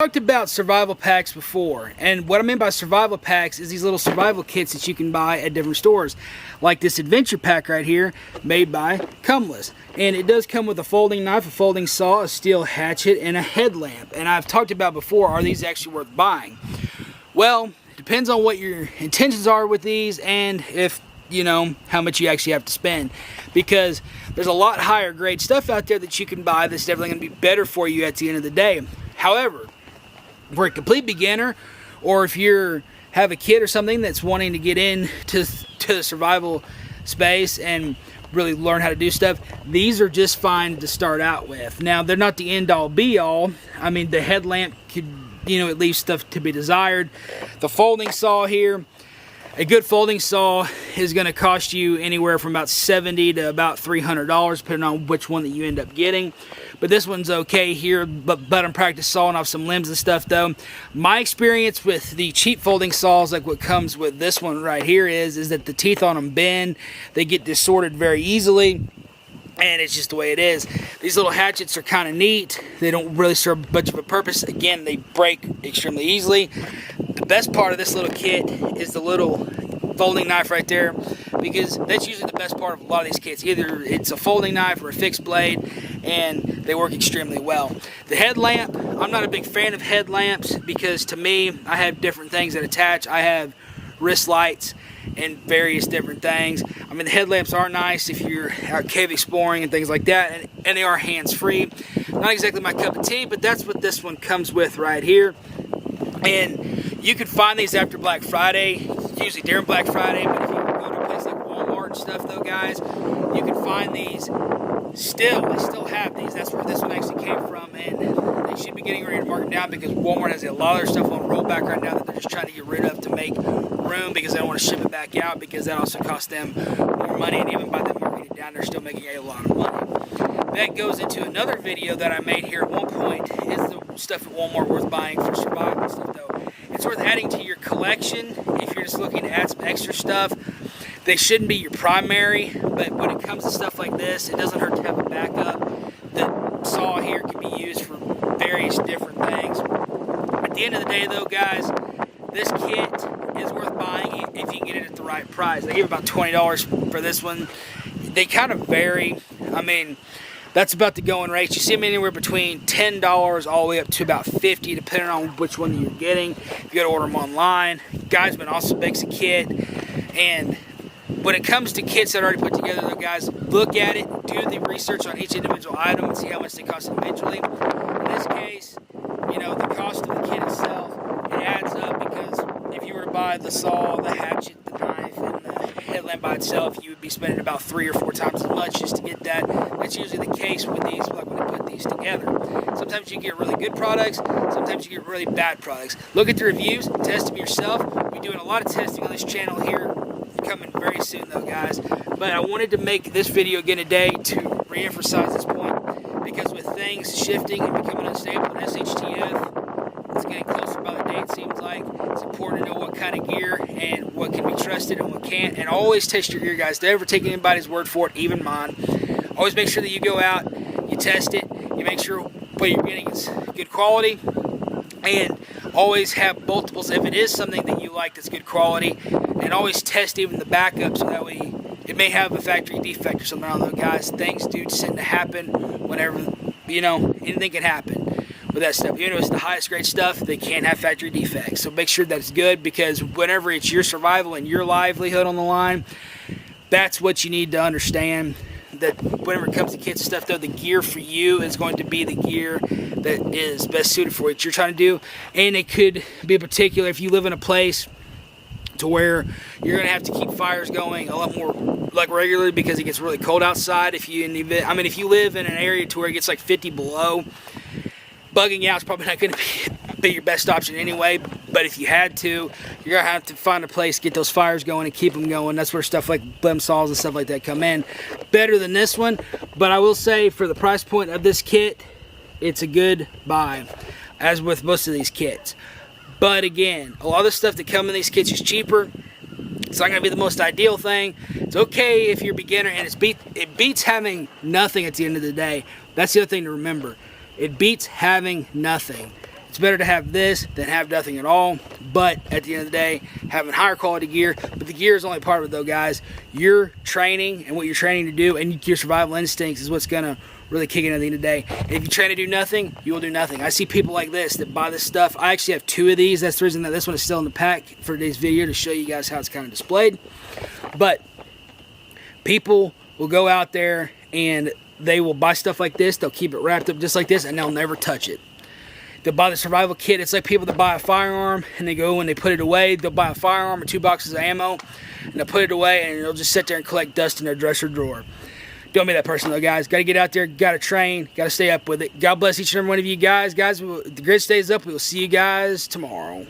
Talked about survival packs before, and what I mean by survival packs is these little survival kits that you can buy at different stores, like this adventure pack right here made by Cumless. And it does come with a folding knife, a folding saw, a steel hatchet, and a headlamp. And I've talked about before, are these actually worth buying? Well, it depends on what your intentions are with these and if you know how much you actually have to spend, because there's a lot higher grade stuff out there that you can buy that's definitely going to be better for you at the end of the day. However, for a complete beginner, or if you have a kid or something that's wanting to get into the survival space and really learn how to do stuff, these are just fine to start out with. Now, they're not the end all be all. I mean, the headlamp could, it leaves stuff to be desired. The folding saw here, a good folding saw is going to cost you anywhere from about $70 to about $300, depending on which one that you end up getting. But this one's okay here, but I'm practice sawing off some limbs and stuff though. My experience with the cheap folding saws, like what comes with this one right here, is that the teeth on them bend. They get distorted very easily, and it's just the way it is. These little hatchets are kind of neat. They don't really serve much of a purpose. Again, they break extremely easily. The best part of this little kit is the little folding knife right there, because that's usually the best part of a lot of these kits. Either it's a folding knife or a fixed blade, and they work extremely well. The headlamp, I'm not a big fan of headlamps because to me, I have different things that attach. I have wrist lights and various different things. I mean, the headlamps are nice if you're out cave exploring and things like that, and they are hands-free. Not exactly my cup of tea, but that's what this one comes with right here. And you can find these after Black Friday, usually during Black Friday, but if you go to a place like Walmart and stuff though, guys, you can find these still. They still have these. That's where this one actually came from, and they should be getting ready to mark it down because Walmart has a lot of their stuff on rollback right now that they're just trying to get rid of to make room, because they don't want to ship it back out, because that also costs them more money, and even by them marking it down, they're still making a lot of money. That goes into another video that I made here at one point. Is the stuff at Walmart worth buying for survival and stuff though? It's worth adding to your collection if you're just looking to add some extra stuff. They shouldn't be your primary, but when it comes to stuff like this, it doesn't hurt to have a backup. The saw here can be used for various different things. At the end of the day though, guys, this kit is worth buying if you can get it at the right price. They give about $20 for this one. They kind of vary. I mean, that's about the going rate. You see them anywhere between $10 all the way up to about $50, depending on which one you're getting. You got to order them online. Guysman also makes a kit. And when it comes to kits that are already put together, though, guys, look at it, do the research on each individual item, and see how much they cost individually. In this case, the cost of the kit itself, it adds up, because if you were to buy the saw, the hatchet, the knife, and the headlamp by itself, you would be spending about 3 or 4 times as much just to get that. That's usually the case with these, like when they put these together. Sometimes you get really good products, sometimes you get really bad products. Look at the reviews, test them yourself. We're doing a lot of testing on this channel here, coming very soon though, guys. But I wanted to make this video again today to re-emphasize this point, because with things shifting and becoming unstable in SHTF, it's getting closer by the day, it seems like. It's important to know what kind of gear and what can be trusted and what can't, and always test your gear, guys. Don't ever take anybody's word for it, even mine. Always make sure that you go out, you test it, you make sure what you're getting is good quality, and always have multiples if it is something that you like that's good quality, and always test even the backup, so that way it may have a factory defect or something. I don't know, guys. Things do tend to happen whenever, anything can happen with that stuff. Even if it's the highest grade stuff, they can have factory defects. So make sure that it's good, because whenever it's your survival and your livelihood on the line, that's what you need to understand. That whenever it comes to kits and stuff though, the gear for you is going to be the gear that is best suited for what you're trying to do. And it could be particular if you live in a place to where you're going to have to keep fires going a lot more like regularly, because it gets really cold outside. If you live in an area to where it gets like 50 below, bugging out is probably not going to be your best option anyway. But if you had to, you're going to have to find a place to get those fires going and keep them going. That's where stuff like blim saws and stuff like that come in. Better than this one, but I will say for the price point of this kit, it's a good buy, as with most of these kits. But again, a lot of the stuff that come in these kits is cheaper. It's not going to be the most ideal thing. It's okay if you're a beginner, and it beats having nothing at the end of the day. That's the other thing to remember. It beats having nothing. It's better to have this than have nothing at all. But at the end of the day, having higher quality gear. But the gear is only part of it though, guys. Your training and what you're training to do and your survival instincts is what's gonna really kick in at the end of the day. And if you train to do nothing, you will do nothing. I see people like this that buy this stuff. I actually have 2 of these. That's the reason that this one is still in the pack for today's video, to show you guys how it's kind of displayed. But people will go out there and they will buy stuff like this. They'll keep it wrapped up just like this, and they'll never touch it. They'll buy the survival kit. It's like people that buy a firearm and they go and they put it away. They'll buy a firearm or 2 boxes of ammo and they'll put it away, and they'll just sit there and collect dust in their dresser drawer. Don't be that person though, guys. Got to get out there, got to train, got to stay up with it. God bless each and every one of you guys. Guys, the grid stays up. We will see you guys tomorrow.